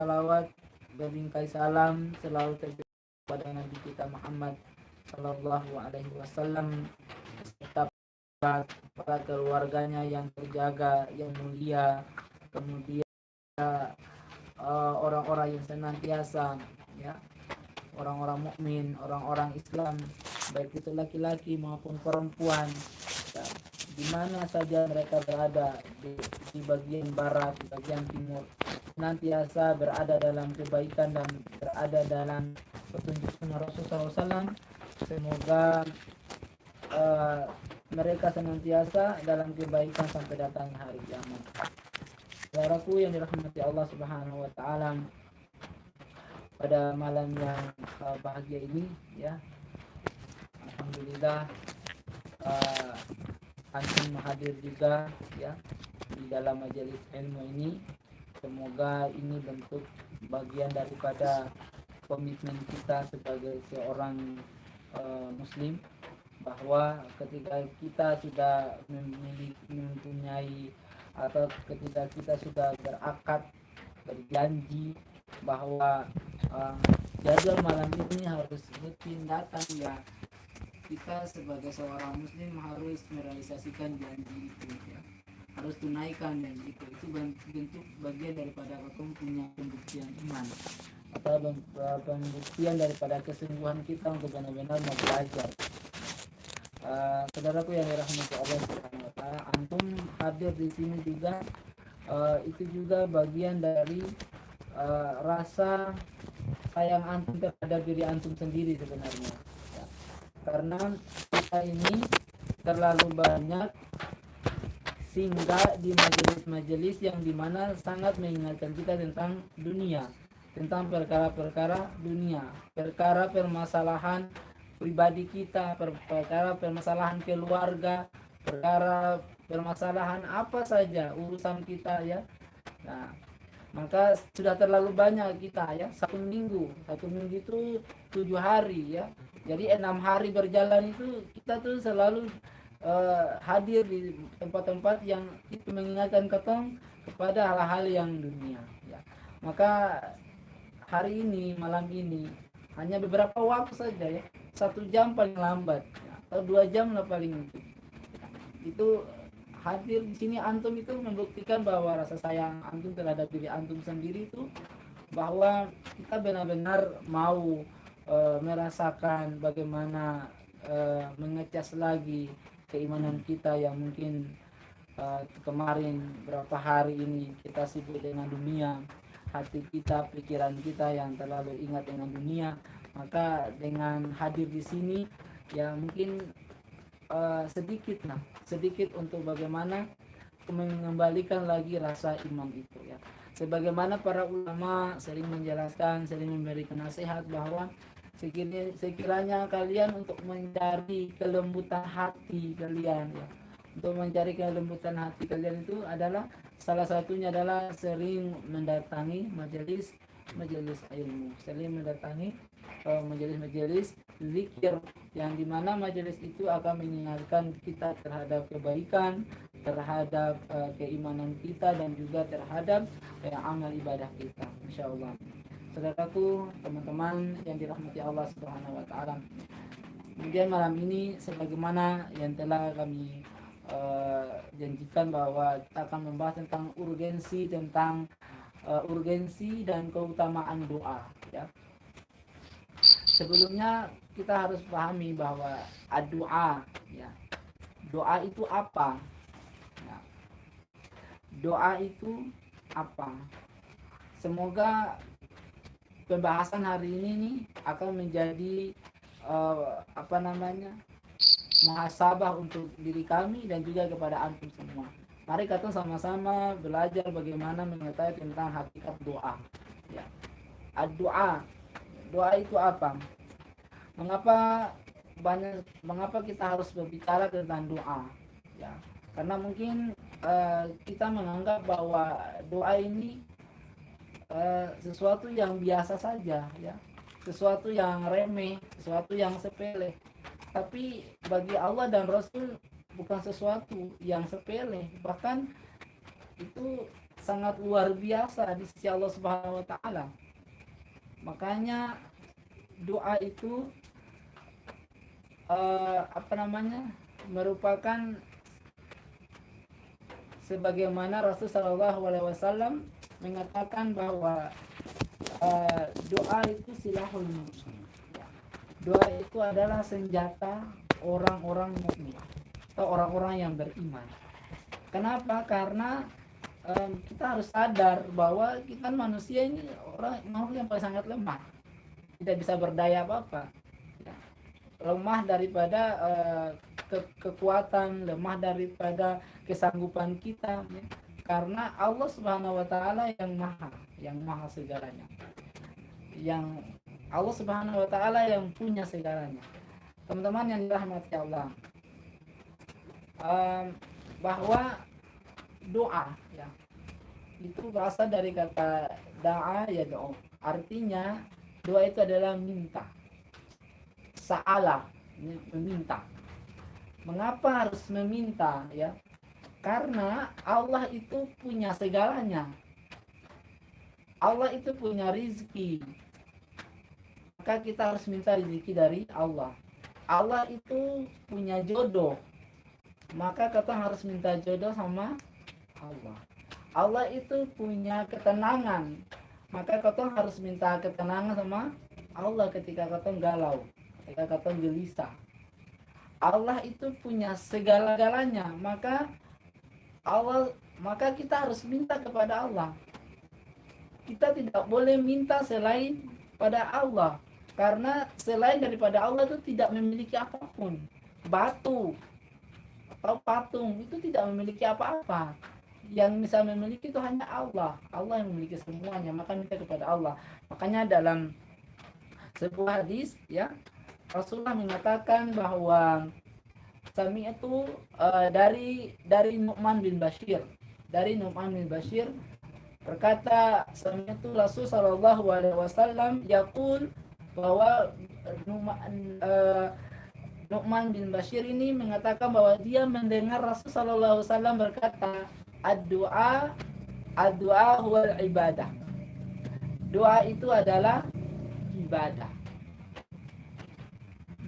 salawat berbingkai salam selalu terjadi pada Nabi kita Muhammad Sallallahu Alaihi Wasallam serta para keluarganya yang terjaga, yang mulia, kemudian orang-orang yang senantiasa, ya, orang-orang mukmin, orang-orang Islam, baik itu laki-laki maupun perempuan, ya, di mana saja mereka berada di bagian barat, di bagian timur, senantiasa berada dalam kebaikan dan berada dalam petunjuk Rasulullah SAW. Semoga mereka senantiasa dalam kebaikan sampai datang hari kiamat. Saudaraku yang dirahmati Allah Subhanahu wa taala, pada malam yang bahagia ini, ya, alhamdulillah antum hadir juga, ya, di dalam majelis ilmu ini. Semoga ini bentuk bagian daripada komitmen kita sebagai seorang muslim, bahwa ketika kita sudah mempunyai, atau ketika kita sudah berakad, berjanji bahwa jadwal malam ini harus rutin datang, ya, kita sebagai seorang muslim harus merealisasikan janji itu, ya, harus tunaikan janji itu bentuk bagian daripada punya pembuktian iman atau pembuktian daripada kesungguhan kita untuk benar-benar mau belajar. Saudaraku yang dirahmati Allah Subhanahu wa taala, antum hadir di sini juga itu juga bagian dari rasa sayang antum terhadap diri antum sendiri sebenarnya, ya. Karena kita ini terlalu banyak singgah di majelis-majelis yang dimana sangat mengingatkan kita tentang dunia, tentang perkara-perkara dunia, perkara permasalahan pribadi kita, perkara permasalahan keluarga, perkara permasalahan apa saja urusan kita, ya. Nah, maka sudah terlalu banyak kita, ya, satu minggu itu 7 hari, ya, jadi 6 hari berjalan itu kita tuh selalu hadir di tempat-tempat yang itu mengingatkan ketong kepada hal-hal yang dunia, ya. Maka hari ini, malam ini, hanya beberapa waktu saja, ya, 1 jam paling lambat, ya, atau 2 jam lah paling itu hadir di sini. Antum itu membuktikan bahwa rasa sayang antum terhadap diri antum sendiri itu, bahwa kita benar-benar mau merasakan bagaimana mengecas lagi keimanan kita yang mungkin kemarin berapa hari ini kita sibuk dengan dunia, hati kita, pikiran kita yang terlalu ingat dengan dunia. Maka dengan hadir di sini, ya, mungkin sedikit untuk bagaimana mengembalikan lagi rasa iman itu, ya. Sebagaimana para ulama sering menjelaskan, sering memberikan nasihat bahwa sekiranya kalian untuk mencari kelembutan hati kalian, ya, untuk mencari kelembutan hati kalian itu adalah salah satunya adalah sering mendatangi majelis ilmu, sering mendatangi majelis zikir, yang dimana majelis itu akan mengingatkan kita terhadap kebaikan, terhadap keimanan kita, dan juga terhadap amal ibadah kita, insyaallah. Saudaraku, teman-teman yang dirahmati Allah Subhanahu wa taala, kemudian malam ini sebagaimana yang telah kami janjikan bahwa kita akan membahas tentang urgensi dan keutamaan doa, ya. Sebelumnya kita harus pahami bahwa doa, ya, doa itu apa, ya. Doa itu apa? Semoga pembahasan hari ini nih akan menjadi muhasabah untuk diri kami dan juga kepada antum semua. Mari kita sama-sama belajar bagaimana mengetahui tentang hakikat doa, ya. Doa itu apa? Mengapa kita harus berbicara tentang doa, ya? Karena mungkin kita menganggap bahwa doa ini sesuatu yang biasa saja, ya, sesuatu yang remeh, sesuatu yang sepele. Tapi bagi Allah dan Rasul bukan sesuatu yang sepele, bahkan itu sangat luar biasa di sisi Allah Subhanahu wa taala. Makanya doa itu merupakan sebagaimana Rasulullah SAW mengatakan bahwa doa itu silahul muslim. Doa itu adalah senjata orang-orang mukmin atau orang-orang yang beriman. Kenapa? Karena kita harus sadar bahwa kita manusia ini makhluk yang paling sangat lemah, tidak bisa berdaya apa-apa, ya. Lemah daripada kekuatan, lemah daripada kesanggupan kita, ya. Karena Allah Subhanahu wa taala yang maha segalanya, yang Allah Subhanahu wa taala yang punya segalanya. Teman-teman yang dirahmati Allah, bahwa doa, ya, itu berasal dari kata da'a ya doa. Artinya doa itu adalah minta. Sa'ala, meminta. Mengapa harus meminta, ya? Karena Allah itu punya segalanya. Allah itu punya rizki. Maka kita harus minta rizki dari Allah. Allah itu punya jodoh. Maka kita harus minta jodoh sama Allah. Allah itu punya ketenangan. Maka kita harus minta ketenangan sama Allah ketika kita galau, ketika kita gelisah. Allah itu punya segala-galanya. Maka kita harus minta kepada Allah. Kita tidak boleh minta selain pada Allah, karena selain daripada Allah itu tidak memiliki apapun. Batu atau patung itu tidak memiliki apa-apa. Yang bisa memiliki itu hanya Allah. Allah yang memiliki semuanya, maka minta kepada Allah. Makanya dalam sebuah hadis, ya, Rasulullah mengatakan bahwa Sami itu dari Nu'man bin Bashir. Dari Nu'man bin Bashir berkata, Sami itu Rasul sallallahu alaihi wasallam yaqul, bahwa Nu'man bin Bashir ini mengatakan bahwa dia mendengar Rasul sallallahu alaihi wasallam berkata, ad-du'a huwal ibadah. Doa itu adalah ibadah.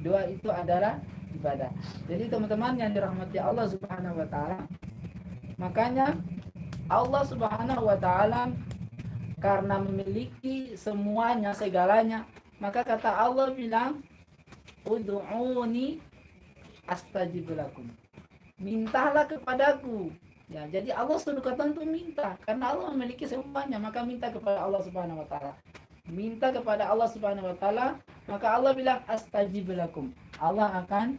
Doa itu adalah ibadah. Jadi teman-teman yang dirahmati Allah Subhanahu wa taala, makanya Allah Subhanahu wa taala karena memiliki semuanya, segalanya, maka kata Allah bilang, ud'uni astajib lakum. Mintalah kepadaku. Ya, jadi Allah suruh kata untuk minta, karena Allah memiliki semuanya, maka minta kepada Allah Subhanahu wa taala. Minta kepada Allah Subhanahu wa taala, maka Allah bilang astajib lakum. Allah akan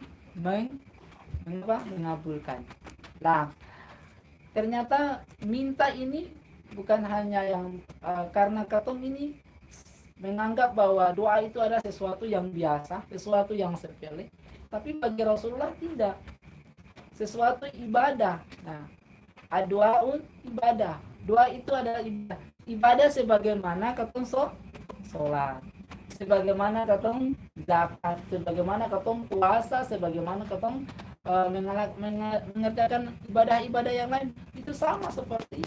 mengabulkan. Nah, ternyata minta ini bukan hanya yang karena katong ini menganggap bahwa doa itu adalah sesuatu yang biasa, sesuatu yang sepele, tapi bagi Rasulullah tidak. Sesuatu ibadah. Nah, doa ibadah. Doa itu adalah ibadah. Ibadah sebagaimana katong sholat, sebagaimana katong zakat, sebagaimana katong puasa, sebagaimana katong mengerjakan ibadah-ibadah yang lain, itu sama seperti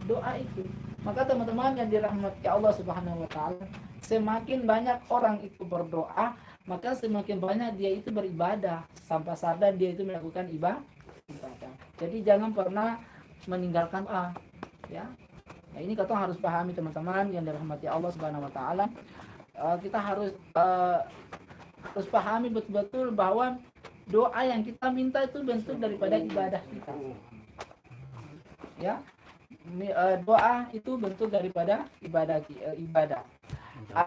doa itu. Maka teman-teman yang dirahmati Allah Subhanahu wa taala, semakin banyak orang itu berdoa, maka semakin banyak dia itu beribadah, sampai sadar dia itu melakukan ibadah. Jadi jangan pernah meninggalkan doa, ya. Nah, ini kita harus pahami teman-teman yang dirahmati Allah Subhanahu wa taala. Kita harus pahami betul-betul bahwa doa yang kita minta itu bentuk daripada ibadah kita. Ya. Doa itu bentuk daripada ibadah.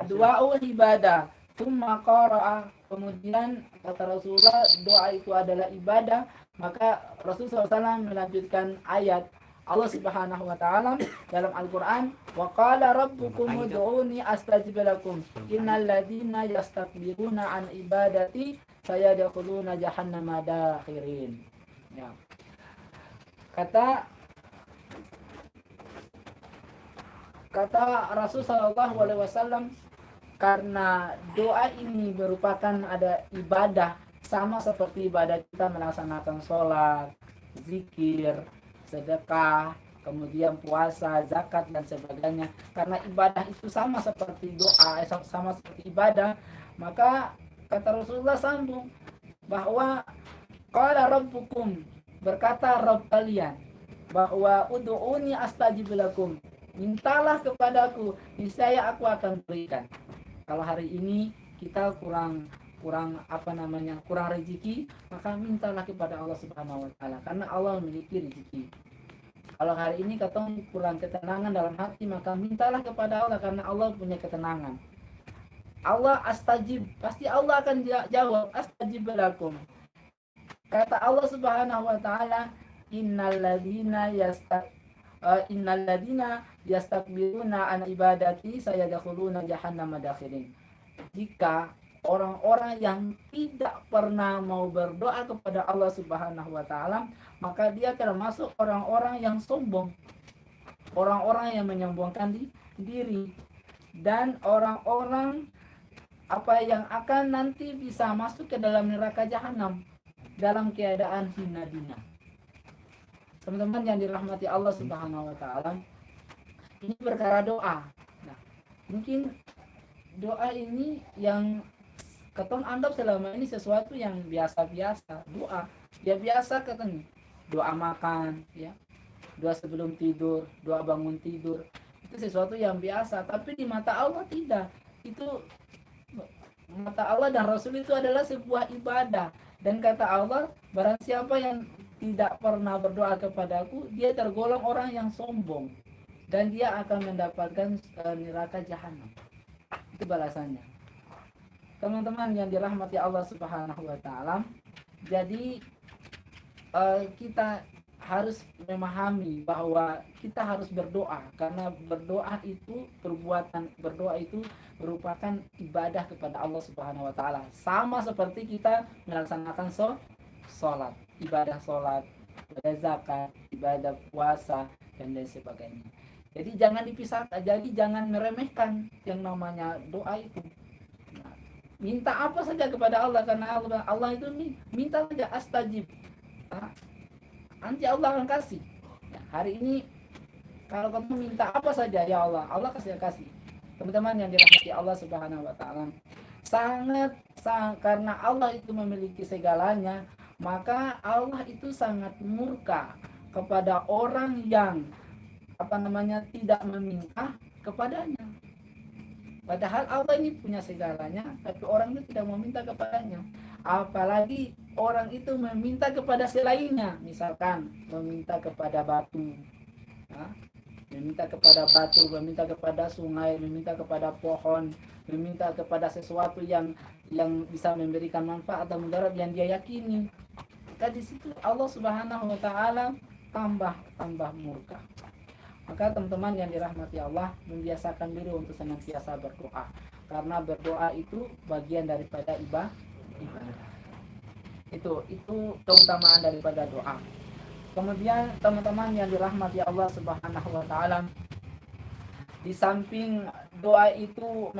Doa ibadah. Tsumma qara'a, kemudian kata Rasulullah doa itu adalah ibadah, maka Rasulullah SAW melanjutkan ayat Allah Subhanahu wa taala dalam Al-Qur'an, wa qala rabbukum ud'uni astajib lakum innal ladzina yastakbiruna an ibadati sayadkhuluna jahannama dakhirin. Ya. Kata Rasul sallallahu alaihi wasallam, karena doa ini merupakan ada ibadah, sama seperti ibadah kita melaksanakan sholat, zikir, sedekah, kemudian puasa, zakat dan sebagainya. Karena ibadah itu sama seperti doa, sama seperti ibadah, maka kata Rasulullah sambung bahwa qala rabbukum, berkata Rabb kalian, bahwa ud'uni astajib lakum, mintalah kepadaku niscaya aku akan berikan. Kalau hari ini kita kurang kurang rezeki, maka mintalah kepada Allah Subhanahu wa taala karena Allah memiliki rezeki. Kalau hari ini katong kurang ketenangan dalam hati, maka mintalah kepada Allah karena Allah punya ketenangan. Allah astajib, pasti Allah akan jawab, astajib lakum. Kata Allah Subhanahu wa taala, innalladzina yastakbiruna an ibadati sayadkhuluna jahannama dakhirin. Jika orang-orang yang tidak pernah mau berdoa kepada Allah Subhanahu wa taala, maka dia termasuk orang-orang yang sombong, orang-orang yang menyombongkan diri, dan orang-orang yang akan nanti bisa masuk ke dalam neraka jahanam dalam keadaan hina dina. Teman-teman yang dirahmati Allah Subhanahu wa taala, ini perkara doa. Nah, mungkin doa ini yang ketong anggap selama ini sesuatu yang biasa-biasa. Doa ya biasa katanya, doa makan ya, doa sebelum tidur, doa bangun tidur, itu sesuatu yang biasa. Tapi di mata Allah tidak. Itu mata Allah dan Rasul itu adalah sebuah ibadah. Dan kata Allah, barang siapa yang tidak pernah berdoa kepadaku, dia tergolong orang yang sombong dan dia akan mendapatkan neraka jahanam. Itu balasannya. Teman-teman yang dirahmati Allah Subhanahu wa taala, jadi kita harus memahami bahwa kita harus berdoa, karena berdoa itu merupakan ibadah kepada Allah Subhanahu wa taala. Sama seperti kita melaksanakan sholat, ibadah sholat, ibadah zakat, ibadah puasa dan lain sebagainya. Jadi jangan dipisahkan, jadi jangan meremehkan yang namanya doa itu. Nah, minta apa saja kepada Allah, karena Allah itu minta saja, astajib. Nah, nanti Allah akan kasih. Nah, hari ini kalau kamu minta apa saja, ya Allah kasih. Teman-teman yang dirahmati Allah Subhanahu wa taala, sangat karena Allah itu memiliki segalanya, maka Allah itu sangat murka kepada orang yang tidak meminta kepadanya. Padahal Allah ini punya segalanya, tapi orang itu tidak meminta kepadanya. Apalagi orang itu meminta kepada selainnya, misalkan meminta kepada batu, meminta kepada sungai, meminta kepada pohon, meminta kepada sesuatu yang bisa memberikan manfaat atau mudarat yang dia yakini. Maka di situ Allah Subhanahu wa taala tambah murka. Maka teman-teman yang dirahmati Allah, membiasakan diri untuk senantiasa berdoa, karena berdoa itu bagian daripada ibadah. Itu keutamaan daripada doa. Kemudian teman-teman yang dirahmati Allah Subhanahu wa taala, di samping doa itu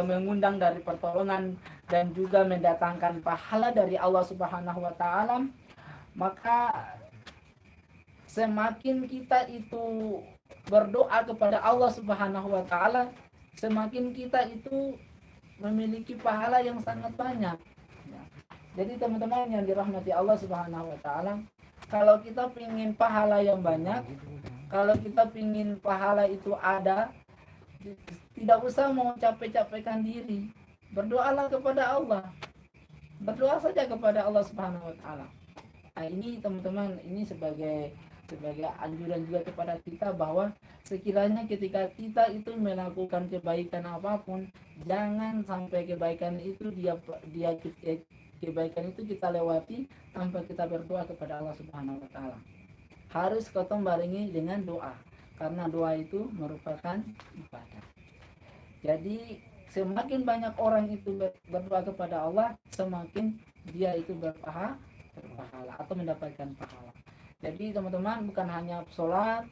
mengundang dari pertolongan dan juga mendatangkan pahala dari Allah Subhanahu wa taala, maka semakin kita itu berdoa kepada Allah Subhanahu wa taala, semakin kita itu memiliki pahala yang sangat banyak. Jadi teman-teman yang dirahmati Allah Subhanahu wa taala, kalau kita ingin pahala yang banyak, kalau kita ingin pahala itu ada, tidak usah mau capek-capekkan diri. Berdoalah kepada Allah. Berdoa saja kepada Allah Subhanahu wa taala. Nah, ini teman-teman, ini sebagai anjuran juga kepada kita bahwa sekiranya ketika kita itu melakukan kebaikan apapun, jangan sampai kebaikan itu kebaikan itu kita lewati tanpa kita berdoa kepada Allah Subhanahu wa taala. Harus kita barengi dengan doa, karena doa itu merupakan ibadah. Jadi semakin banyak orang itu berdoa kepada Allah, semakin dia itu berpahala atau mendapatkan pahala. Jadi teman-teman, bukan hanya sholat,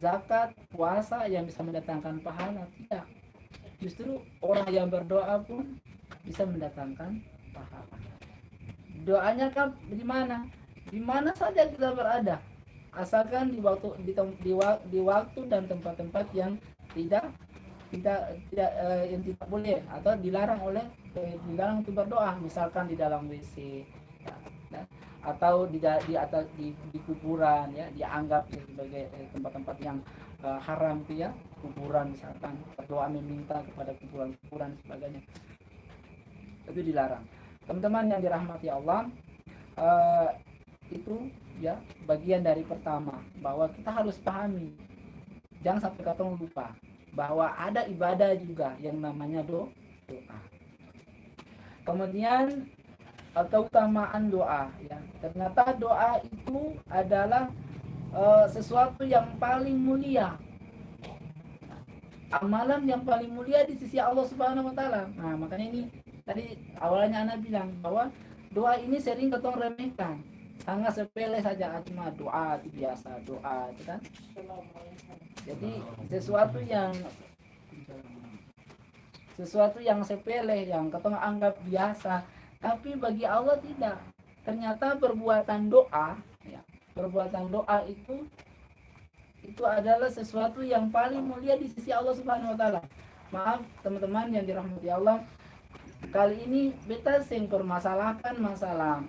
zakat, puasa yang bisa mendatangkan pahala, tidak. Justru orang yang berdoa pun bisa mendatangkan pahala. Doanya kan di mana? Di mana saja kita berada. asalkan di waktu dan tempat-tempat yang tidak yang tidak boleh atau dilarang untuk berdoa, misalkan di dalam WC ya, ya, atau di atas di kuburan ya, dianggap ya, sebagai tempat-tempat yang haram itu ya, kuburan misalkan berdoa meminta kepada kuburan sebagainya, itu dilarang. Teman-teman yang dirahmati Allah, itu ya bagian dari pertama, bahwa kita harus pahami, jangan sampai kita lupa bahwa ada ibadah juga yang namanya doa. Kemudian keutamaan doa ya, ternyata doa itu adalah sesuatu yang paling mulia, amalan yang paling mulia di sisi Allah Subhanahu wa taala. Nah, makanya ini tadi awalnya Ana bilang bahwa doa ini sering ketong remehkan. Sangat sepele saja, cuma doa itu biasa, doa itu kan. Jadi sesuatu yang sepele yang ketong anggap biasa, tapi bagi Allah tidak. Ternyata perbuatan doa ya, perbuatan doa itu adalah sesuatu yang paling mulia di sisi Allah Subhanahu wa taala. Maaf teman-teman yang dirahmati Allah, kali ini beta sing permasalahkan masalah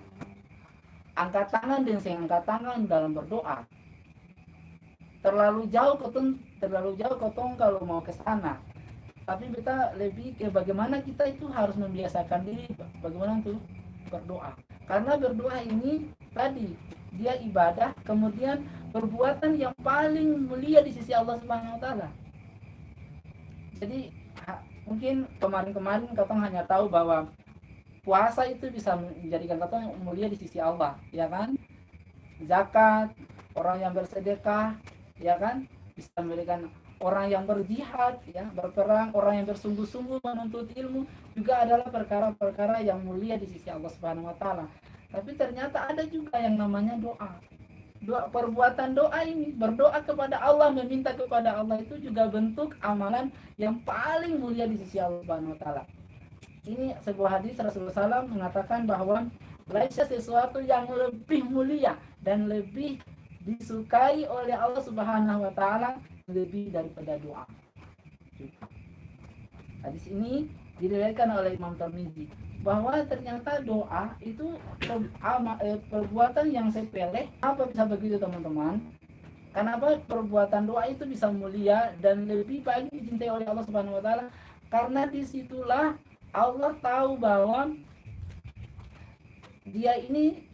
angkat tangan dan sing angkat tangan dalam berdoa. Terlalu jauh kotong kalau mau ke sana. Tapi beta lebih ke bagaimana kita itu harus membiasakan diri bagaimana untuk berdoa. Karena berdoa ini tadi dia ibadah, kemudian perbuatan yang paling mulia di sisi Allah Subhanahu wa taala. Jadi mungkin kemarin kotong hanya tahu bahwa puasa itu bisa menjadikan kotong mulia di sisi Allah, ya kan? Zakat, orang yang bersedekah, ya kan? Bisa memberikan orang yang berjihad, ya, berperang, orang yang bersungguh-sungguh menuntut ilmu juga adalah perkara-perkara yang mulia di sisi Allah Subhanahu wa taala. Tapi ternyata ada juga yang namanya doa. Perbuatan doa ini, berdoa kepada Allah, meminta kepada Allah, itu juga bentuk amalan yang paling mulia di sisi Allah Subhanahu wa taala. Ini sebuah hadis Rasulullah SAW mengatakan bahwa laisa sesuatu yang lebih mulia dan lebih disukai oleh Allah Subhanahu wa taala lebih daripada doa. Hadis ini diriwayatkan oleh Imam Tirmidzi bahwa ternyata doa itu perbuatan yang sepele. Apa bisa begitu teman-teman? Kenapa perbuatan doa itu bisa mulia dan lebih baik dicintai oleh Allah Subhanahu wa taala? Karena disitulah Allah tahu bahwa dia ini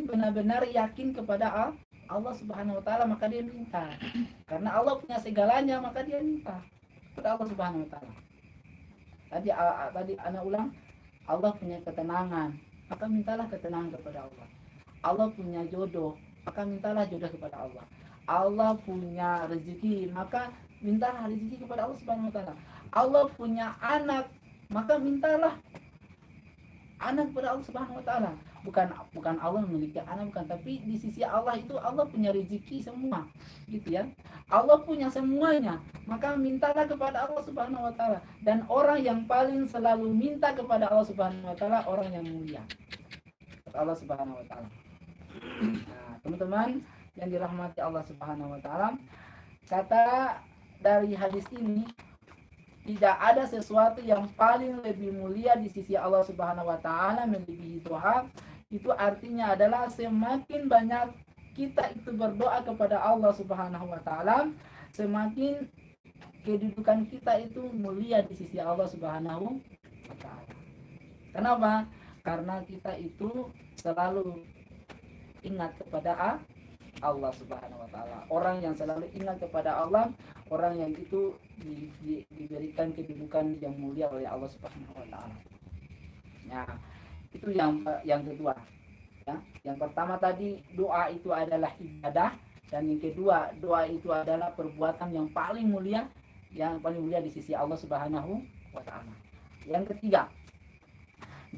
benar-benar yakin kepada Allah Subhanahu wa taala, maka dia minta. Karena Allah punya segalanya, maka dia minta kepada Allah Subhanahu wa taala. Tadi anak ulang, Allah punya ketenangan, maka mintalah ketenangan kepada Allah. Allah punya jodoh, maka mintalah jodoh kepada Allah. Allah punya rezeki, maka mintalah rezeki kepada Allah Subhanahu wa taala. Allah punya anak, maka mintalah anak kepada Allah Subhanahu wa taala. Bukan Allah memiliki anak, bukan, tapi di sisi Allah itu Allah punya rezeki semua, gitu ya. Allah punya semuanya, maka mintalah kepada Allah Subhanahu wa taala. Dan orang yang paling selalu minta kepada Allah Subhanahu wa taala orang yang mulia, Allah Subhanahu wa taala. Nah, teman-teman yang dirahmati Allah Subhanahu wa taala, kata dari hadis ini, tidak ada sesuatu yang paling lebih mulia di sisi Allah Subhanahu wa taala melebihi doa. Itu artinya adalah semakin banyak kita itu berdoa kepada Allah Subhanahu wa taala, semakin kedudukan kita itu mulia di sisi Allah Subhanahu wa taala. Kenapa? Karena kita itu selalu ingat kepada Allah Subhanahu wa taala. Orang yang selalu ingat kepada Allah, orang yang itu diberikan kedudukan yang mulia oleh Allah Subhanahu wa taala. Nah, itu yang kedua. Ya. Yang pertama tadi doa itu adalah ibadah, dan yang kedua doa itu adalah perbuatan yang paling mulia di sisi Allah Subhanahu wa taala. Yang ketiga,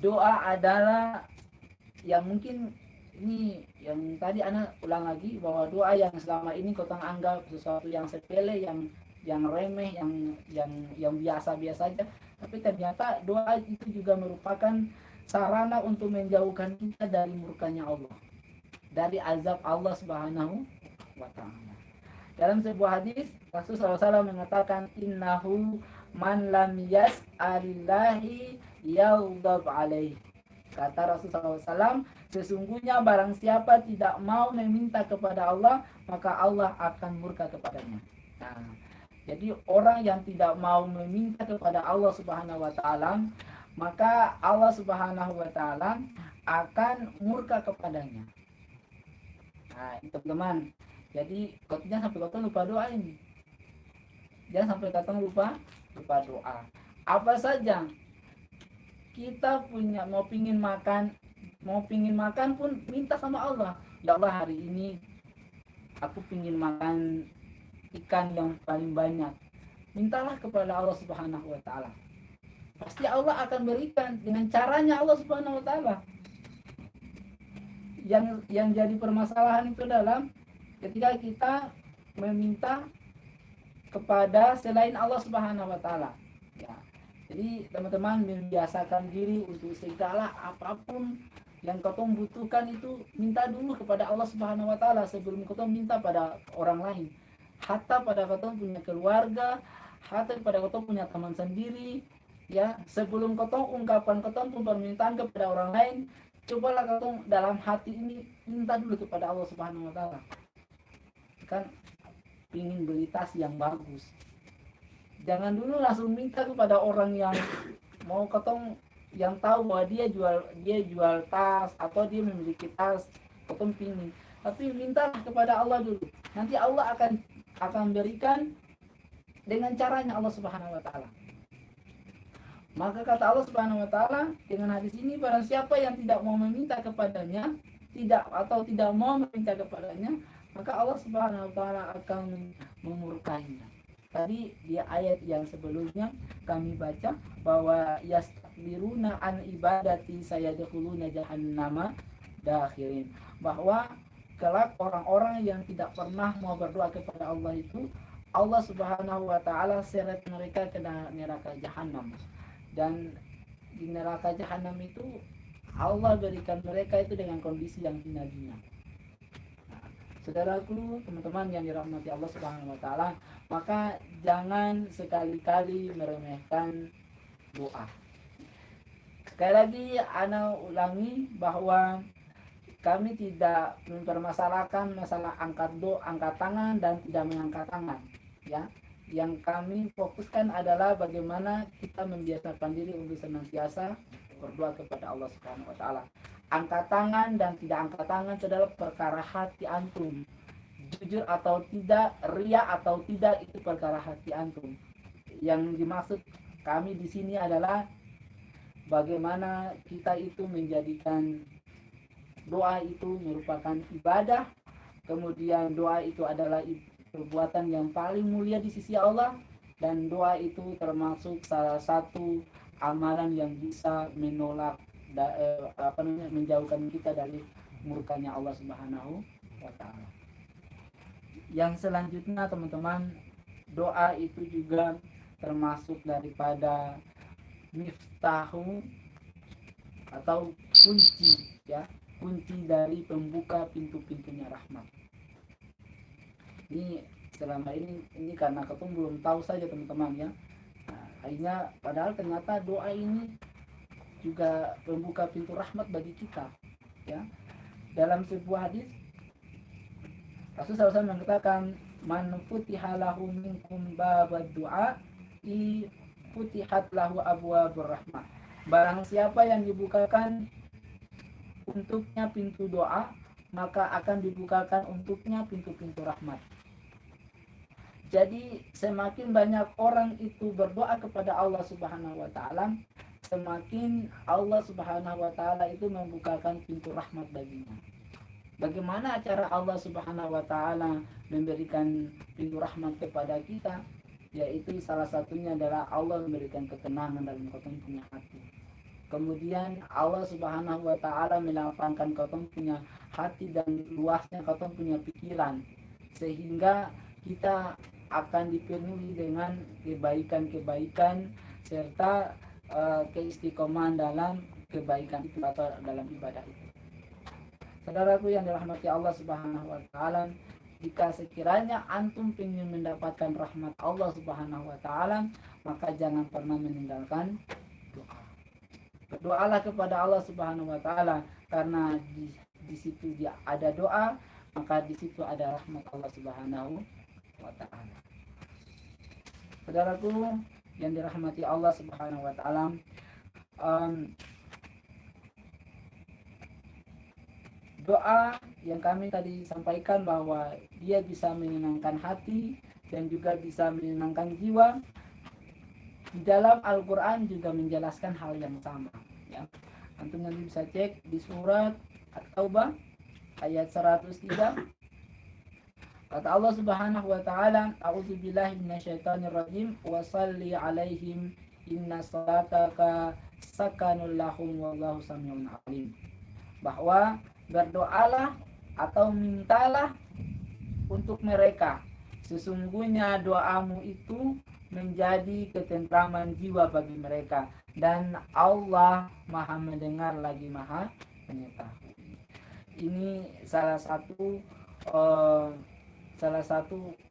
doa adalah yang mungkin ini yang tadi anak ulang lagi, bahwa doa yang selama ini kau anggap sesuatu yang sepele, yang remeh, yang biasa-biasa saja, tapi ternyata doa itu juga merupakan sarana untuk menjauhkan kita dari murkanya Allah, dari azab Allah Subhanahu wa taala. Dalam sebuah hadis Rasulullah SAW mengatakan innahu man lam yas'alillahi yaghdab alaih. Kata Rasulullah SAW, sesungguhnya barang siapa tidak mau meminta kepada Allah, maka Allah akan murka kepadanya. Nah, jadi orang yang tidak mau meminta kepada Allah Subhanahu wa taala, maka Allah Subhanahu wa taala akan murka kepadanya. Nah, itu teman. Jadi jangan sampai kau lupa doa ini. Jangan sampai kau lupa doa. Apa saja kita punya mau pingin makan pun minta sama Allah. Ya Allah, hari ini aku pingin makan ikan yang paling banyak. Mintalah kepada Allah Subhanahu wa taala. Pasti Allah akan berikan dengan caranya Allah Subhanahu wa taala. Yang jadi permasalahan itu dalam ketika kita meminta kepada selain Allah Subhanahu wa taala. Ya. Jadi teman-teman membiasakan diri untuk segala apapun yang kau butuhkan itu minta dulu kepada Allah Subhanahu wa taala sebelum kau minta pada orang lain. Hatta pada kau punya keluarga, hatta pada kau punya teman sendiri, ya, sebelum kau ungkapan kau pun permintaan kepada orang lain, cobalah kau dalam hati ini minta dulu kepada Allah Subhanahu wa taala. Kan pingin beli tas yang bagus, jangan dulu langsung minta kepada orang yang mau ketong yang tahu bahwa dia jual tas atau dia memiliki tas ketong pingin, tapi minta kepada Allah dulu. Nanti Allah akan berikan dengan caranya Allah Subhanahu wa taala. Maka kata Allah Subhanahu wa taala dengan hadis ini, barang siapa yang tidak mau meminta kepadanya, tidak mau meminta kepadanya, maka Allah Subhanahu wa taala akan memurkainya. Tadi di ayat yang sebelumnya kami baca bahwa yastakbiruna an ibadati sayadkhuluna jahannama dakhirin, bahwa kelak orang-orang yang tidak pernah mau berdoa kepada Allah itu Allah Subhanahu wa taala seret mereka ke neraka jahanam. Dan di neraka jahanam itu Allah berikan mereka itu dengan kondisi yang hina-hina. Saudaraku, teman-teman yang dirahmati Allah Subhanahu wa taala, maka jangan sekali-kali meremehkan doa. Sekali lagi ana ulangi bahwa kami tidak mempermasalahkan masalah angkat tangan dan tidak mengangkat tangan, ya. Yang kami fokuskan adalah bagaimana kita membiasakan diri untuk senantiasa berdoa kepada Allah Subhanahu wa taala. Angkat tangan dan tidak angkat tangan itu adalah perkara hati antum. Jujur atau tidak, ria atau tidak, itu perkara hati antum. Yang dimaksud kami di sini adalah bagaimana kita itu menjadikan doa itu merupakan ibadah. Kemudian doa itu adalah perbuatan yang paling mulia di sisi Allah, dan doa itu termasuk salah satu amalan yang bisa menolak menjauhkan kita dari murkanya Allah Subhanahu wa taala. Yang selanjutnya teman-teman, doa itu juga termasuk daripada miftahu atau kunci, ya, kunci dari pembuka pintu-pintunya rahmat. Ini selama ini karena ketum belum tahu saja teman-teman, ya. Nah, akhirnya padahal ternyata doa ini juga membuka pintu rahmat bagi kita, ya. Dalam sebuah hadis Rasulullah SAW mengatakan man futiha lahu minkum babad du'a futihat lahu abwabur rahmah. Barang siapa yang dibukakan untuknya pintu doa, maka akan dibukakan untuknya pintu-pintu rahmat. Jadi semakin banyak orang itu berdoa kepada Allah Subhanahu wa taala, semakin Allah Subhanahu wa taala itu membukakan pintu rahmat baginya. Bagaimana cara Allah Subhanahu wa taala memberikan pintu rahmat kepada kita? Yaitu salah satunya adalah Allah memberikan ketenangan dalam kotong punya hati. Kemudian Allah Subhanahu wa taala melapangkan kotong punya hati dan luasnya kotong punya pikiran, sehingga kita akan dipenuhi dengan kebaikan-kebaikan serta keistiqomahan dalam kebaikan itu atau dalam ibadah itu. Saudaraku yang dirahmati Allah Subhanahu wa taala, jika sekiranya antum ingin mendapatkan rahmat Allah Subhanahu wa taala, maka jangan pernah meninggalkan doa. Berdoalah kepada Allah Subhanahu wa taala, karena di situ dia ada doa, maka di situ ada rahmat Allah Subhanahu wa taala. Saudaraku yang dirahmati Allah Subhanahu wa taala, doa yang kami tadi sampaikan bahwa dia bisa menyenangkan hati dan juga bisa menyenangkan jiwa. Di dalam Al-Quran juga menjelaskan hal yang sama, ya. Antum nanti bisa cek di surat At-Taubah ayat 103. Kata Allah Subhanahu wa taala, "A'udzubillahi minasyaitonirrajim wa shalli 'alaihim inna salataka sakanul lahum wallahu samiun 'alim." Bahwa berdoalah atau mintalah untuk mereka, sesungguhnya doamu itu menjadi ketentraman jiwa bagi mereka, dan Allah Maha mendengar lagi Maha mengetahui. Ini salah satu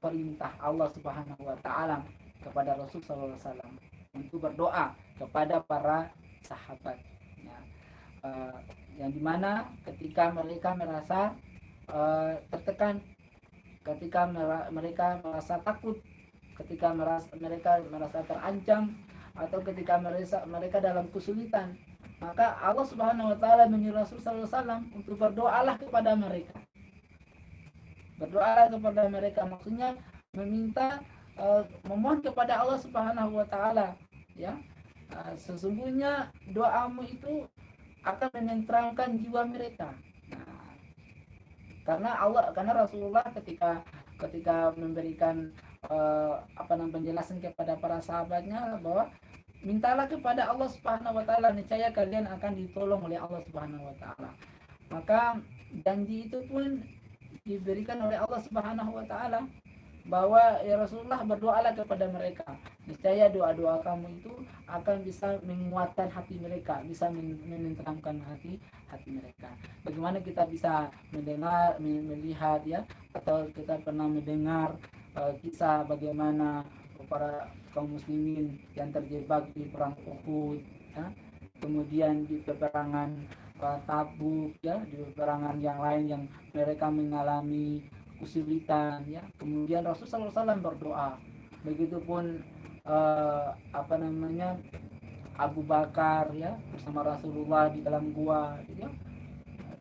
perintah Allah Subhanahu wa taala kepada Rasul sallallahu alaihi wasallam untuk berdoa kepada para sahabat, ya. Yang dimana ketika mereka merasa tertekan, ketika mereka merasa takut, ketika mereka merasa terancam, atau ketika mereka dalam kesulitan, maka Allah Subhanahu wa taala menyuruh Rasul sallallahu alaihi wasallam untuk berdoalah kepada mereka. Berdoalah kepada mereka maksudnya meminta, memohon kepada Allah Subhanahu wa taala, ya. Sesungguhnya doamu itu akan menenteramkan jiwa mereka. Nah, karena Rasulullah ketika memberikan penjelasan kepada para sahabatnya bahwa mintalah kepada Allah Subhanahu wa taala, niscaya kalian akan ditolong oleh Allah Subhanahu wa taala. Maka janji itu pun diberikan oleh Allah Subhanahu wa taala bahwa ya Rasulullah, berdoalah kepada mereka, niscaya doa-doa kamu itu akan bisa menguatkan hati mereka, bisa menenteramkan hati mereka. Bagaimana kita bisa mendengar, melihat, ya, atau kita pernah mendengar kisah bagaimana para kaum muslimin yang terjebak di perang Uhud, ya, kemudian di peperangan Tabuk, ya, di peperangan yang lain yang mereka mengalami kesulitan, ya. Kemudian Rasulullah SAW berdoa. Begitupun Abu Bakar, ya, bersama Rasulullah di dalam gua, ya,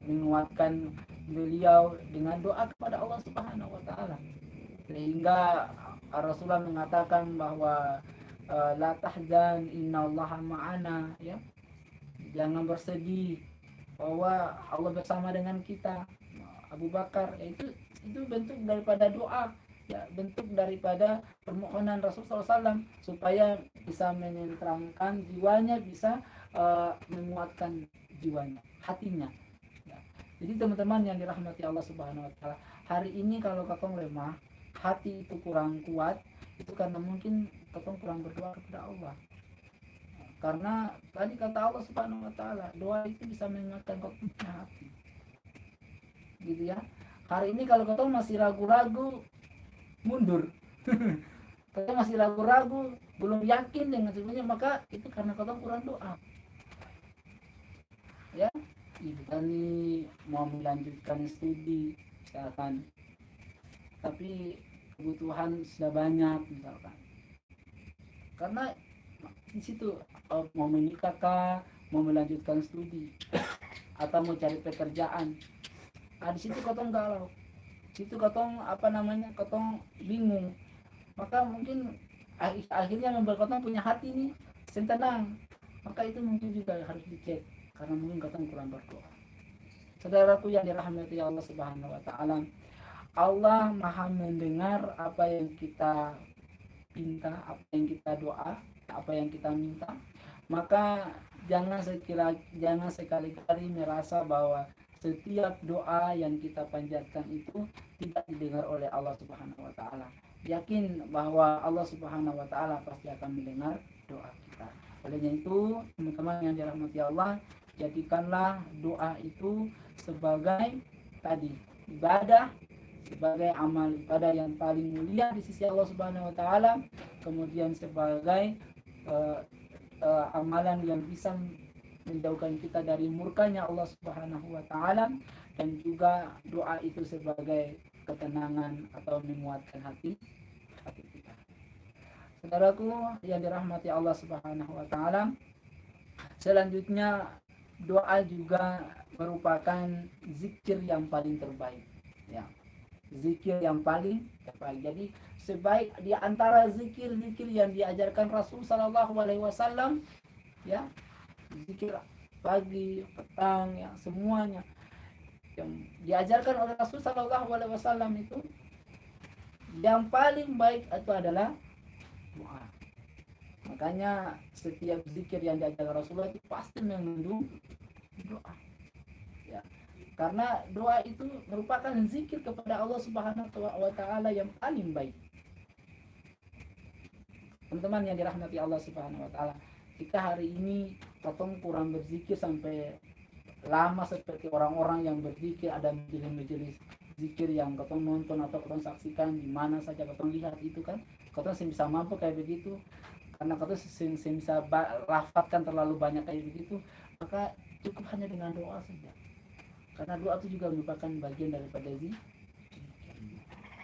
menguatkan beliau dengan doa kepada Allah Subhanahu wa taala. Sehingga Rasulullah mengatakan bahwa la tahzan innallaha ma'ana, ya. Jangan bersedih, bahwa Allah bersama dengan kita. Abu Bakar, itu bentuk daripada doa, ya, bentuk daripada permohonan Rasulullah SAW supaya bisa menenteramkan jiwanya, bisa menguatkan jiwanya, hatinya, ya. Jadi teman-teman yang dirahmati Allah Subhanahu wa taala, hari ini kalau kakong lemah, hati itu kurang kuat, itu karena mungkin kakong kurang berdoa kepada Allah. Karena tadi kata Allah Subhanahu wa taala, doa itu bisa menguatkan koknya hati. Gitu, ya. Hari ini kalau kau masih ragu-ragu, mundur. Kalau masih ragu-ragu, belum yakin dengan sebenarnya, maka itu karena kau kurang doa. Ya, kita nih mau melanjutkan studi misalkan, tapi kebutuhan sudah banyak misalkan. Karena di situ mau menikah kah, mau melanjutkan studi, atau mau cari pekerjaan. Di situ kotong galau, situ kotong kotong bingung, maka mungkin akhirnya membuat kotong punya hati nih tenang, maka itu mungkin juga harus dicek, karena mungkin kotong kurang berdoa. Saudaraku yang dirahmati Allah Subhanahu wa taala, Allah Maha mendengar apa yang kita minta, apa yang kita doa, apa yang kita minta. Maka jangan sekali-kali merasa bahwa setiap doa yang kita panjatkan itu tidak didengar oleh Allah Subhanahu wa taala. Yakin bahwa Allah Subhanahu wa taala pasti akan mendengar doa kita. Olehnya itu, teman-teman yang dirahmati Allah, jadikanlah doa itu sebagai tadi ibadah, sebagai amal ibadah yang paling mulia di sisi Allah Subhanahu wa taala, kemudian sebagai amalan yang bisa menjauhkan kita dari murkanya Allah Subhanahu wa taala, dan juga doa itu sebagai ketenangan atau menguatkan hati kita. Saudaraku yang dirahmati Allah Subhanahu wa taala, selanjutnya doa juga merupakan zikir yang paling terbaik. Ya, zikir yang paling terbaik. Jadi sebaik di antara zikir-zikir yang diajarkan Rasul Sallallahu Alaihi Wasallam, ya, zikir pagi, petang, ya, semuanya yang diajarkan oleh Rasul Sallallahu Alaihi Wasallam itu yang paling baik itu adalah doa. Makanya setiap zikir yang diajarkan Rasulullah itu pasti mengandung doa. Ya. Karena doa itu merupakan zikir kepada Allah Subhanahu wa taala yang paling baik. Teman-teman yang dirahmati Allah Subhanahu wa taala, jika hari ini potong kurang berzikir sampai lama seperti orang-orang yang berzikir, ada majelis-majelis zikir yang ketong nonton atau ketong saksikan di mana saja ketong lihat itu kan, ketong bisa mampu kayak begitu, karena ketong bisa lafazkan terlalu banyak kayak begitu, maka cukup hanya dengan doa saja. Karena doa itu juga merupakan bagian daripada zikir.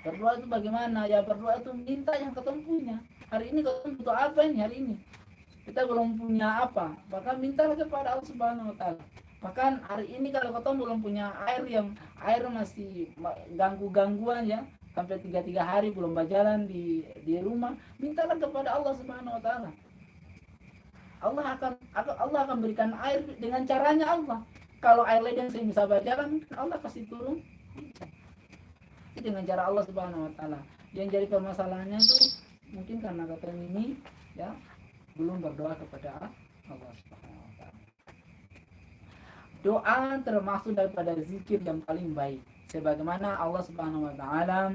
Berdoa itu bagaimana? Ya berdoa itu minta yang ketong punya. Hari ini ketong butuh apa ini hari ini? Kita belum punya apa, maka mintalah kepada Allah Subhanahu wa taala. Bahkan hari ini kalau ketong belum punya air masih gangguan ya, sampai 3 hari belum berjalan di rumah, mintalah kepada Allah Subhanahu wa taala. Allah akan berikan air dengan caranya Allah. Kalau air ledeng saya bisa berjalan, Allah kasih turun dengan cara Allah Subhanahu wa taala. Yang jadi permasalahannya itu mungkin karena kata ini ya belum berdoa kepada Allah Subhanahu wa taala. Doa termasuk daripada zikir yang paling baik. Sebagaimana Allah Subhanahu wa taala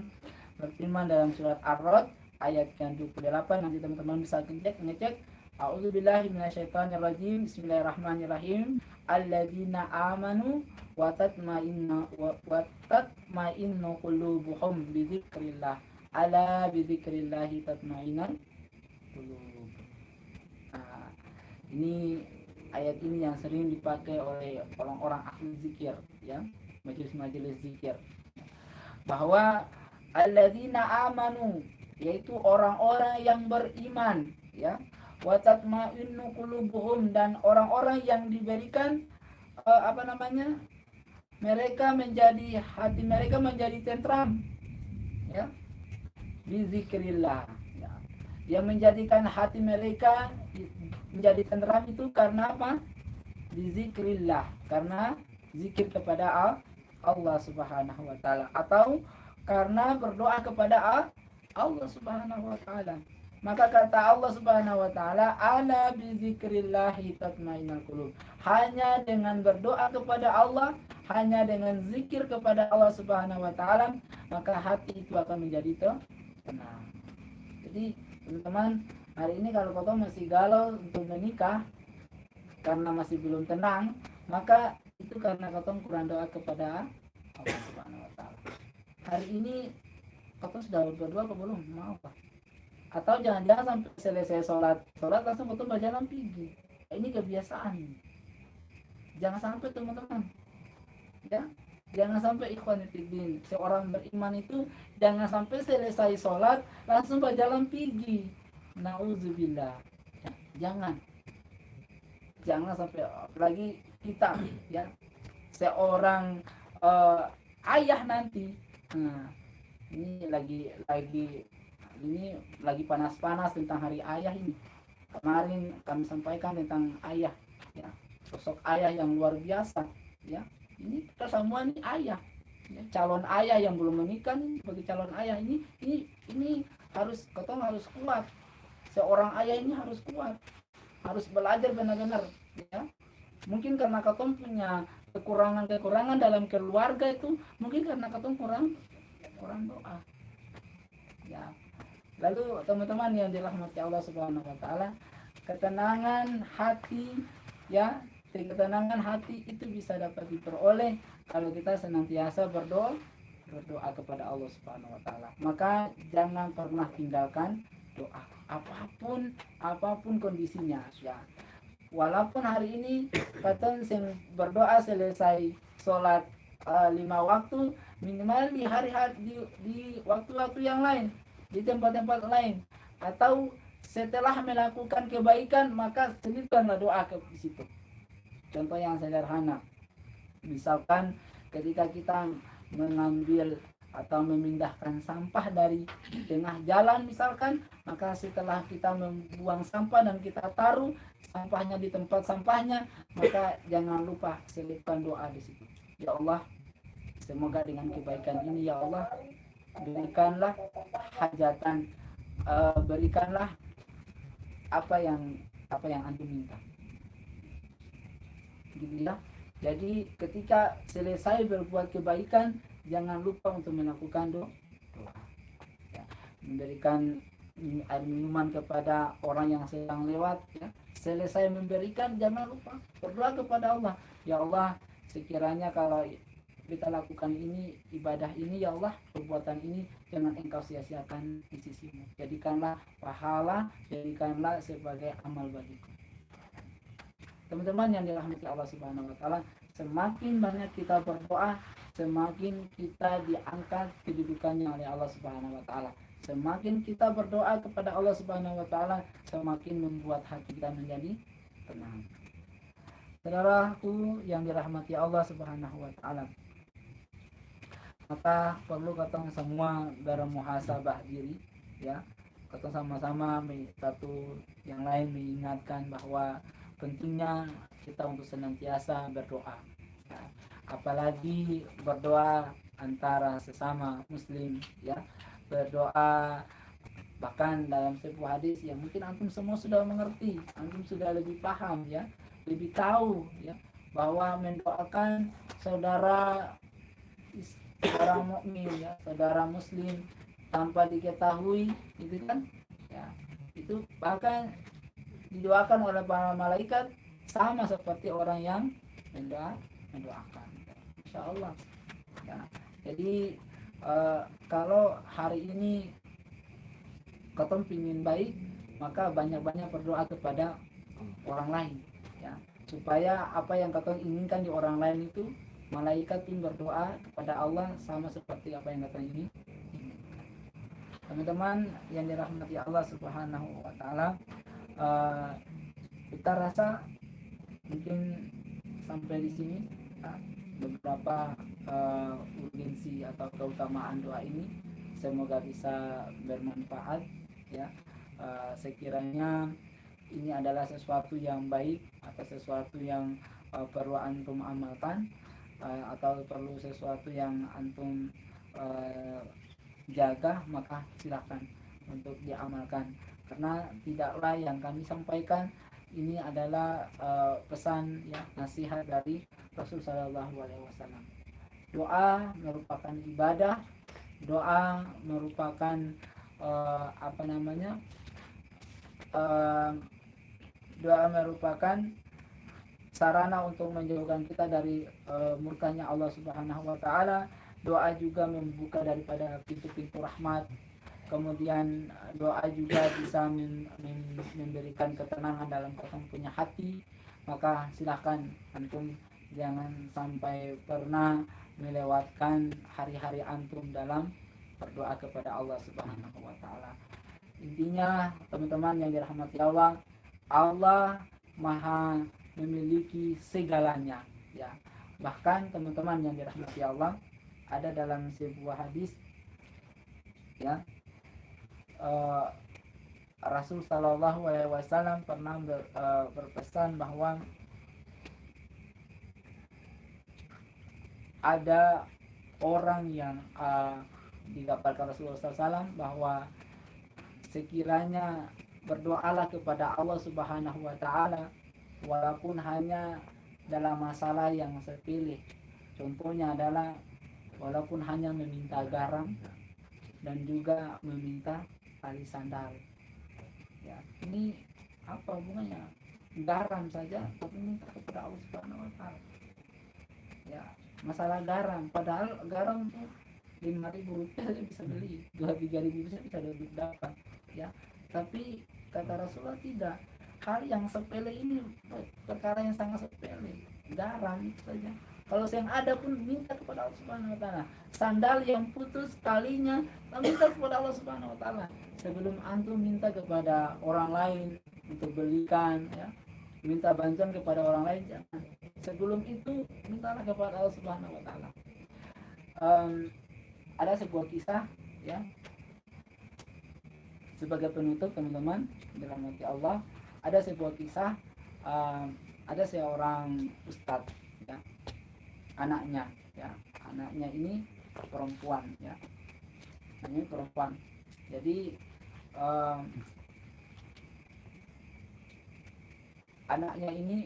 berfirman dalam surat Ar-Ra'd ayat yang 28, nanti teman-teman bisa ngecek. A'udzubillahi minasyaitonirrajim. Bismillahirrahmanirrahim. Alladzina amanu wa tatma'innu qulubuhum bidzikrillah. Ala bidzikrillah tatma'innul qulub. Nah, ini ayat ini yang sering dipakai oleh orang-orang ahli zikir, ya, majelis-majelis zikir, bahwa alladzina amanu, yaitu orang-orang yang beriman, ya, wa tatma'innu qulubuhum, dan orang-orang yang diberikan hati mereka menjadi tentram, ya, bizikrillah, ya. Yang menjadikan hati mereka menjadi tentram itu karena apa? Bizikrillah, karena zikir kepada Allah Subhanahu wa taala, atau karena berdoa kepada Allah Subhanahu wa taala. Maka kata Allah Subhanahu wa taala, ala bizikrillahi tatmainnul qulub. Hanya dengan berdoa kepada Allah, hanya dengan zikir kepada Allah Subhanahu wa taala, maka hati itu akan menjadi tenang. Jadi, teman-teman, hari ini kalau kau masih galau untuk menikah karena masih belum tenang, maka itu karena kau kurang doa kepada Allah Subhanahu wa taala. Hari ini kau sudah berdoa atau belum? Mau apa? Atau jangan-jangan sampai selesai sholat langsung betul berjalan pergi. Ini kebiasaan. Jangan sampai teman-teman, ya, jangan sampai ikhwan fillah, seorang beriman itu jangan sampai selesai sholat langsung berjalan pergi. Nauzubillah. Jangan sampai, apalagi kita, ya, seorang ayah nanti. Nah, ini lagi panas-panas tentang hari ayah ini. Kemarin kami sampaikan tentang ayah, ya, sosok ayah yang luar biasa, ya. Ini kita semua ini ayah, ya, calon ayah yang belum menikah nih, bagi calon ayah ini harus kuat. Seorang ayah ini harus kuat, harus belajar benar-benar, ya. Mungkin karena katong punya kekurangan dalam keluarga itu, mungkin karena katong kurang doa, ya. Lalu teman-teman yang dirahmati Allah Subhanahu wa taala, ketenangan hati, ya, ketenangan hati itu bisa dapat diperoleh kalau kita senantiasa berdoa kepada Allah Subhanahu wa taala. Maka jangan pernah tinggalkan doa apapun kondisinya ya. Walaupun hari ini kata berdoa selesai sholat 5 waktu, minimal di hari-hari di waktu-waktu yang lain, di tempat-tempat lain, atau setelah melakukan kebaikan maka selipkanlah doa ke situ. Contoh yang sederhana, misalkan ketika kita mengambil atau memindahkan sampah dari tengah jalan misalkan, maka setelah kita membuang sampah dan kita taruh sampahnya di tempat sampahnya, maka jangan lupa selipkan doa di situ. Ya Allah, semoga dengan kebaikan ini ya Allah berikanlah hajatan, berikanlah apa yang antum minta. Gitu ya. Jadi ketika selesai berbuat kebaikan, jangan lupa untuk melakukan doa. Ya. Memberikan air minuman kepada orang yang sedang lewat. Ya. Selesai memberikan, jangan lupa berdoa kepada Allah. Ya Allah, sekiranya kalau kita lakukan ini, ibadah ini ya Allah, perbuatan ini jangan engkau sia-siakan di sisimu. Jadikanlah pahala, jadikanlah sebagai amal bagiku. Teman-teman yang dirahmati Allah Subhanahu wa taala, semakin banyak kita berdoa, semakin kita diangkat kedudukannya oleh Allah Subhanahu wa taala. Semakin kita berdoa kepada Allah Subhanahu wa taala, semakin membuat hati kita menjadi tenang. Saudaraku yang dirahmati Allah Subhanahu wa taala, maka perlu kita semua bermuhasabah diri ya. Kita sama-sama satu yang lain mengingatkan bahwa pentingnya kita untuk senantiasa berdoa ya. Apalagi berdoa antara sesama muslim ya, berdoa bahkan dalam sebuah hadis yang mungkin antum semua sudah mengerti, antum sudah lebih paham ya, lebih tahu ya, bahwa mendoakan saudara mukmin ya, saudara muslim tanpa diketahui itu kan ya, itu bahkan didoakan oleh para malaikat sama seperti orang yang mendoakan. Insya Allah ya. Jadi kalau hari ini kau ingin baik, maka banyak-banyak berdoa kepada orang lain ya, supaya apa yang kau inginkan di orang lain itu malaikat pun berdoa kepada Allah sama seperti apa yang kau ingin. Teman-teman yang dirahmati Allah Subhanahu wa taala, kita rasa mungkin sampai di sini beberapa urgensi atau keutamaan doa ini semoga bisa bermanfaat ya. Sekiranya ini adalah sesuatu yang baik atau sesuatu yang perlu antum amalkan, atau perlu sesuatu yang antum jaga, maka silakan untuk diamalkan, karena tidaklah yang kami sampaikan ini adalah pesan ya, nasihat dari Rasul Shallallahu Alaihi Wasallam. Doa merupakan ibadah, doa merupakan doa merupakan sarana untuk menjauhkan kita dari murkanya Allah Subhanahu wa taala. Doa juga membuka daripada pintu-pintu rahmat. Kemudian doa juga bisa memberikan ketenangan dalam kita punya hati. Maka silahkan antum jangan sampai pernah melewatkan hari-hari antum dalam berdoa kepada Allah Subhanahu wa taala. Intinya teman-teman yang dirahmati Allah, Allah Maha memiliki segalanya ya. Bahkan teman-teman yang dirahmati Allah, ada dalam sebuah hadis ya, Rasul Shallallahu Alaihi Wasallam pernah berpesan bahwa ada orang yang dikabarkan Rasulullah SAW bahwa sekiranya berdoalah kepada Allah Subhanahu wa taala walaupun hanya dalam masalah yang sepele. Contohnya adalah walaupun hanya meminta garam dan juga meminta tali sandal. Ya, ini apa hubungannya? garam saja tapi minta kepada Allah Subhanahu wa taala. Ya, masalah garam, padahal garam tuh 5.000 rupiah aja bisa beli, 2-3 ribu bisa dapat, ya. Tapi kata Rasulullah tidak, hal yang sepele ini perkara yang sangat sepele, garam itu saja. Kalau yang ada pun minta kepada Allah Subhanahu wa taala. Sandal yang putus talinya, minta kepada Allah Subhanahu wa taala. Sebelum antum minta kepada orang lain untuk belikan, ya. Minta bantuan kepada orang lain jangan. Sebelum itu mintalah kepada Allah Subhanahu wa taala. Ada sebuah kisah, ya. Sebagai penutup teman-teman dalam hati Allah, ada sebuah kisah, ada seorang ustadz, ya. Anaknya ini perempuan, ya. Ini perempuan. Jadi anaknya ini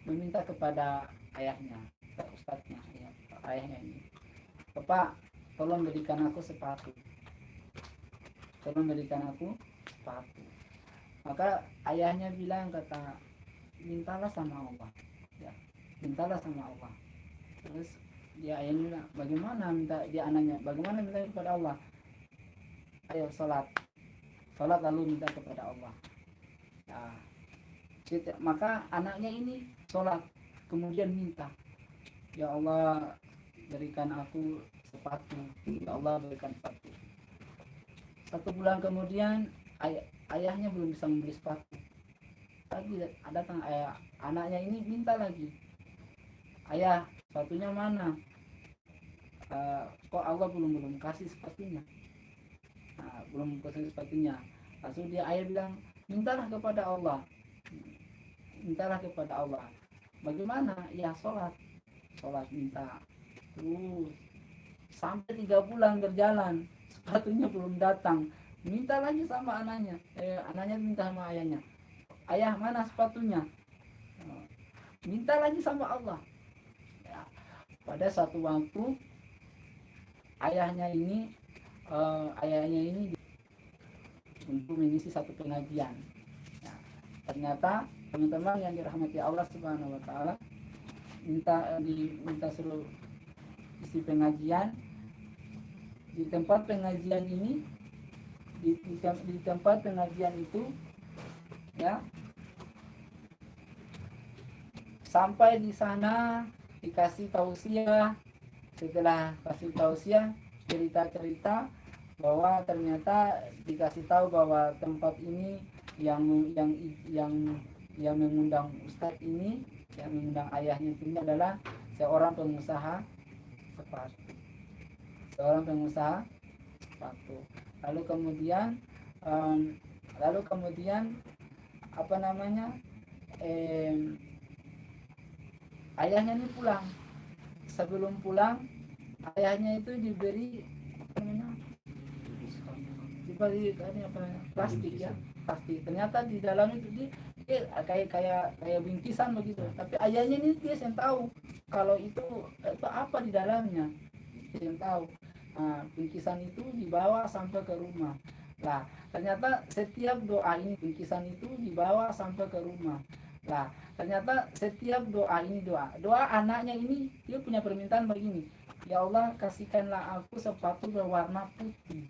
meminta kepada ayahnya, ustadznya, ya, ayahnya ini, "Bapak, tolong berikan aku sepatu. Tolong berikan aku sepatu." Maka ayahnya bilang, kata, "Mintalah sama Allah." Ya, mintalah sama Allah. Terus dia ayahnya bilang, "Bagaimana minta?" Dia anaknya, "Bagaimana minta kepada Allah?" "Ayo sholat lalu minta kepada Allah." Nah, maka anaknya ini sholat kemudian minta, "Ya Allah, berikan aku sepatu. Ya Allah, berikan sepatu." 1 bulan kemudian ayahnya belum bisa membeli sepatu. Lagi datang anaknya ini minta lagi, "Ayah, sepatunya mana? Kok Allah belum kasih sepatunya?" Nah, belum kasih sepatunya. Lalu ayah bilang, "Mintalah kepada Allah. Mintalah kepada Allah." "Bagaimana?" "Ya sholat minta." Terus sampai 3 bulan berjalan, sepatunya belum datang. Minta lagi sama anaknya. Anaknya minta sama ayahnya, "Ayah, mana sepatunya?" Minta lagi sama Allah. Ya, pada suatu waktu ayahnya ini untuk mengisi satu pengajian. Ya, ternyata teman-teman yang dirahmati Allah Subhanahu wa taala, minta suruh isi pengajian. Di tempat pengajian ini, di tempat pengajian itu, ya, sampai di sana dikasih tausiah. Setelah kasih tausiah, cerita bahwa ternyata dikasih tahu bahwa tempat ini yang mengundang ustadz ini, yang mengundang ayahnya ini adalah seorang pengusaha sepatu. Lalu kemudian apa namanya, ayahnya ini pulang. Sebelum pulang, ayahnya itu diberi plastik, ya, plastik. Ternyata di dalam itu kayak bingkisan begitu. Tapi ayahnya ini dia yang tahu kalau itu apa di dalamnya, dia yang tahu. Nah, bingkisan itu dibawa sampai ke rumah. Nah, ternyata setiap doa ini, bingkisan itu dibawa sampai ke rumah. Nah, ternyata setiap doa anaknya ini, dia punya permintaan begini, "Ya Allah, kasihkanlah aku sepatu berwarna putih."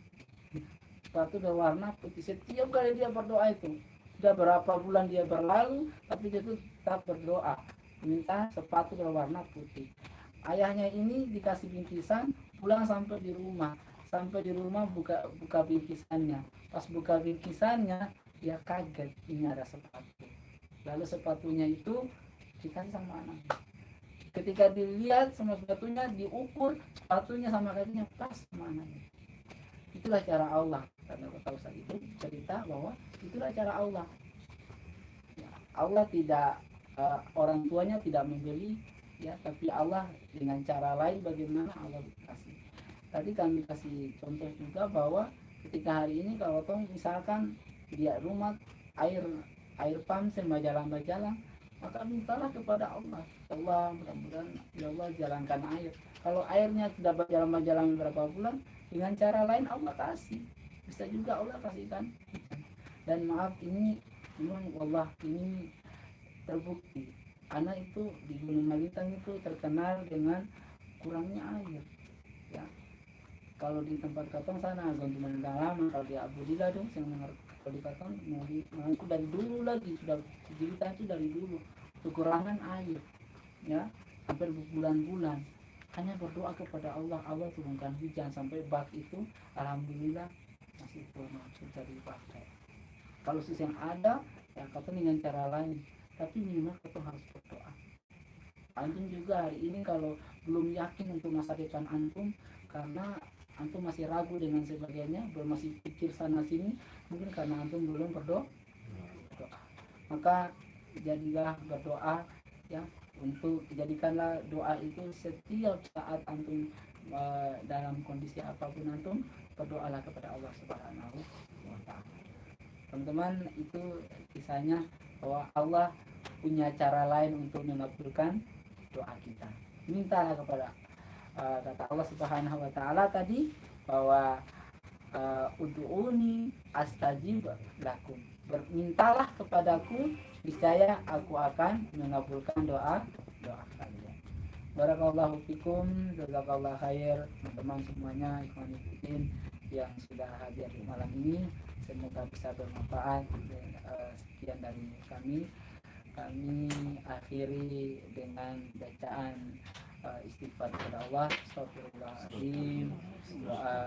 Sepatu berwarna putih. Setiap kali dia berdoa itu, sudah berapa bulan dia berlalu, tapi dia tetap berdoa minta sepatu berwarna putih. Ayahnya ini dikasih bingkisan, pulang sampai di rumah buka bingkisannya. Pas buka bingkisannya, dia kaget, ini ada sepatu. Lalu sepatunya itu dikasih sama anaknya. Ketika dilihat sama sepatunya, diukur sepatunya sama kakinya pas sama anaknya. Itulah cara Allah. Karena Bapak Ustaz itu cerita bahwa itulah cara Allah. Ya, Allah tidak, orang tuanya tidak membeli, ya, tapi Allah dengan cara lain bagaimana Allah kasih. Tadi kami kasih contoh juga bahwa ketika hari ini kalau misalkan di rumah air pam berjalan, maka mintalah kepada Allah. Allah, mudah-mudahan ya Allah jalankan air. Kalau airnya tidak berjalan beberapa bulan, dengan cara lain Allah kasih. Bisa juga Allah kasihkan. Dan maaf, ini memang Allah, ini terbukti karena itu di Gunung Malitang itu terkenal dengan kurangnya air ya. Kalau di tempat katong sana Gunung Dalam, kalau di Abu Dila dong yang kalau di katong mengaku dari dulu lagi sudah cerita itu dari dulu kekurangan air ya, hampir berbulan-bulan hanya berdoa kepada Allah, Allah turunkan hujan sampai bak itu alhamdulillah masih penuh sudah dipakai. Kalau yang ada ya katong dengan cara lain, tapi minimal katong harus berdoa. Antum juga hari ini kalau belum yakin untuk masa depan antum karena antum masih ragu dengan sebagainya, belum masih pikir sana sini, mungkin karena antum belum berdoa. Maka jadilah berdoa ya, untuk jadikanlah doa itu setiap saat antum dalam kondisi apapun antum berdoalah kepada Allah Subhanahu wa taala. Teman-teman, itu kisahnya bahwa Allah punya cara lain untuk mengabulkan doa kita. Mintalah kepada kata Allah Subhanahu wa taala tadi bahwa ud'uni astajib lakum. Bermintalah kepadaku, niscaya aku akan mengabulkan doa kalian. Barakallahu fikum, jazakallahu khair teman-teman semuanya, ikhwan fillah yang sudah hadir di malam ini. Semoga bisa bermanfaat. Sekian dari kami. Kami akhiri dengan bacaan istighfar kepada Allah, astagfirullahaladzim, doa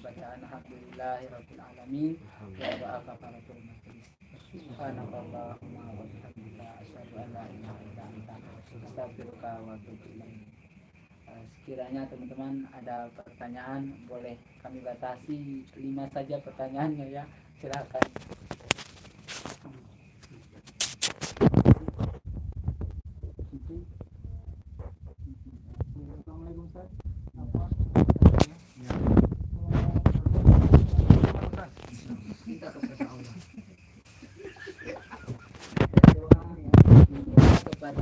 bacaan alhamdulillahirabbil alamin, doa kafaratul majlis. Subhanallahumma wa bihamdika asyhadu an la ilaha illa anta astaghfiruka wa atubu ilaik. Sekiranya teman-teman ada pertanyaan boleh kami batasi 5 saja pertanyaannya ya. Silakan. Assalamualaikum Ustaz. Kita kepada Allah. Doa ya. Kepada